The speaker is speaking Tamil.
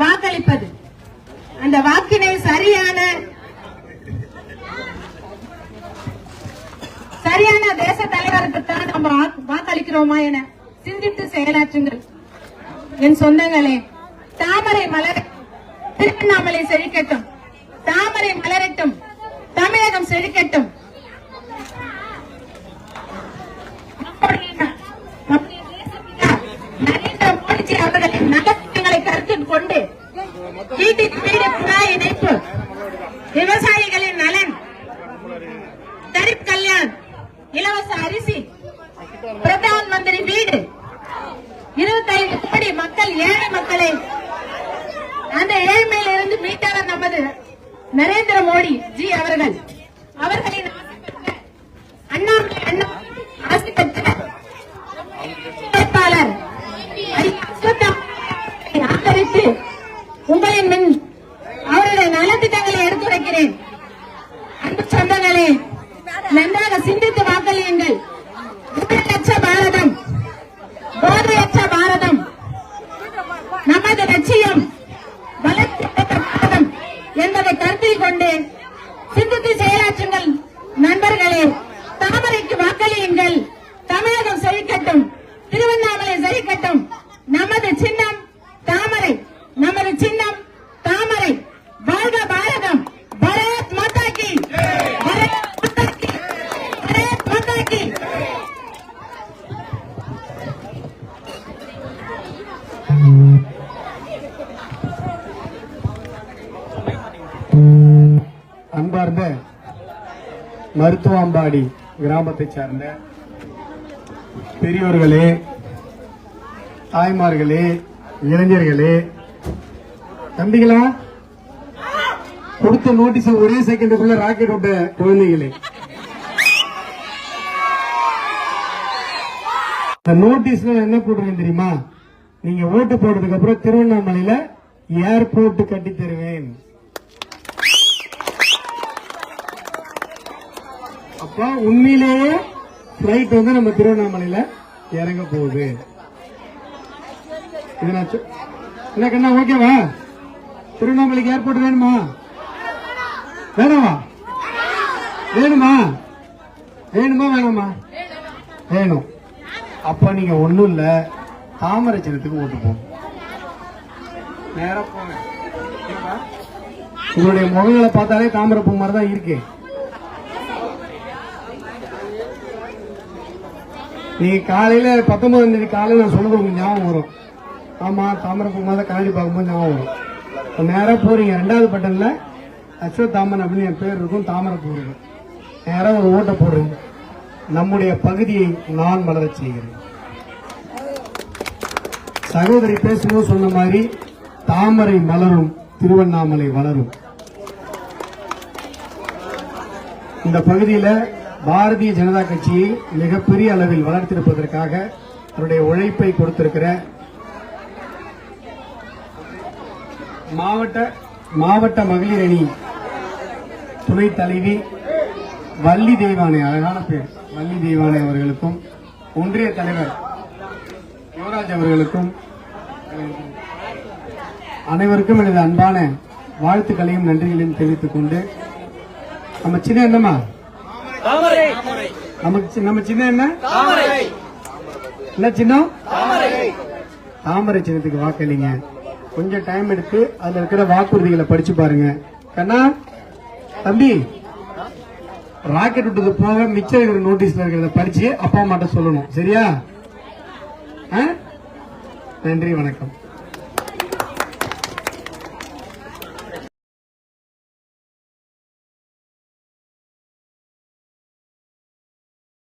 வாக்களிப்பது. அந்த வாக்கினை சரியான தேச தலைவருக்குத்தான் நம்ம வாக்களிக்கிறோமா என சிந்தித்து செயலாற்றுங்கள். என் சொந்தங்களே, தாமரை மலர் திருவண்ணாமலை செழிக்கட்டும், தாமரை மலரட்டும், தமிழகம் செழிக்கட்டும். நரேந்திர மோடிஜி அவர்களின் நலத்திட்டங்களை கருத்தில் கொண்டு வீட்டுக்கு வீடு குழாய் இணைப்பு, விவசாயிகளின் நலன், கரீப் கல்யாண், இலவச அரிசி, பிரதான் மந்திரி வீடு, 25 கோடி மக்கள், ஏழை மக்களை அந்த ஏழ்மையிலிருந்து மீட்டவர் நமது நரேந்திர மோடி ஜி அவர்களின் ஆசி பெற்ற வேட்பாளர் ஆதரித்து உங்களின் முன் அவருடைய நலத்திட்டங்களை எடுத்துரைக்கிறேன். அன்பு சொந்தங்களே, நன்றாக சிந்தித்து வாக்களியுங்கள். ஊழலற்ற பாரதம், போதையற்ற பாரதம் நமது லட்சியம். வளர்ச்சி பாரதம் என்பதை கருத்தில் கொண்டு சிந்தித்து செயலாற்றுங்கள். நண்பர்களே, தாமரைக்கு வாக்களியுங்கள். தமிழகம் செழிக்கட்டும், திருவண்ணாமலை செழிக்கட்டும். நமது சின்னம் தாமரை, நமது சின்னம் தாமரை. வாழ்க பாரதம். பாரத் மாதா கி, பாரத் மாதா கி, பாரத் மாதா கி. அன்பார்ந்த மருத்துவாம்பாடி கிராமத்தை சார்ந்த பெரியோர்களே, தாய்மார்களே, இளைஞர்களே, தம்பிகளா, கொடுத்த நோட்டீஸ் ஒரே செகண்டுக்குள்ள ராக்கெட் விட்ட குழந்தைகளே, நோட்டீஸ்ல என்ன போட்டிருக்கேன் தெரியுமா? நீங்க ஓட்டு போடுறதுக்கு அப்புறம் திருவண்ணாமலையில ஏர்போர்ட் கட்டி தருவேன். அப்ப உண்மையிலேயே பிளைட் நம்ம திருவண்ணாமலையில இறங்க போகுது. என்ன கண்ணா, ஓகேவா? திருவண்ணாமலைக்கு ஏர்போர்ட் வேணுமா? வேணுமா? வேணுமா? வேணுமா வேணாமா? வேணும். அப்ப நீங்க ஒண்ணும் இல்ல, தாமரை சின்னத்துக்கு ஓட்டு போங்க. நேரம் போங்க. உங்களுடைய முகங்களை பார்த்தாலே தாமரை பூ மாதிரி தான் இருக்கு. நீங்க காலையில 19ஆம் தேதி காலையில நான் சொன்னது உங்களுக்கு ஞாபகம் வரும். ஆமா, தாமரை பூ மாதிரி கண்ணாடி பார்க்கும்போது ஞாபகம் வரும். நேரம் போறீங்க, 2வது பட்டன்ல அஸ்வத்தாமன் அப்படின்னு என் பேர் இருக்கும், தாமரை பூ இருக்கும். நேரம் ஒரு ஓட்டை போடுறீங்க. நம்முடைய பகுதியை நான் மலரச் செய்கிறேன். சகோதரி பேசும்போது சொன்ன மாதிரி தாமரை மலரும், திருவண்ணாமலை வளரும். இந்த பகுதியில் பாரதிய ஜனதா கட்சியை மிகப்பெரிய அளவில் வளர்த்திருப்பதற்காக அவருடைய உழைப்பை கொடுத்திருக்கிற மாவட்ட மகளிர் அணி துணைத் தலைவி வள்ளி தெய்வானை, அழகான பேர், வள்ளி தெய்வானை அவர்களுக்கும், ஒன்றிய தலைவர் யுவராஜ் அவர்களுக்கும், அனைவருக்கும் எனது அன்பான வாழ்த்துக்களையும் நன்றிகளையும் தெரிவித்துக் கொண்டு, நம்ம சின்ன என்னமா நம்ம சின்ன என்ன சின்னம்? தாமரை சின்னத்துக்கு வாக்களிங்க. கொஞ்சம் டைம் எடுத்து அதுல இருக்கிற வாக்குறுதிகளை படிச்சு பாருங்க. கண்ணா, தம்பி, ராக்கெட் விட்டது போக மிச்சம் இருக்கிற நோட்டீஸ்ல இருக்கிறத படிச்சு அப்பா அம்மாட்ட சொல்லணும். சரியா? நன்றி, வணக்கம்.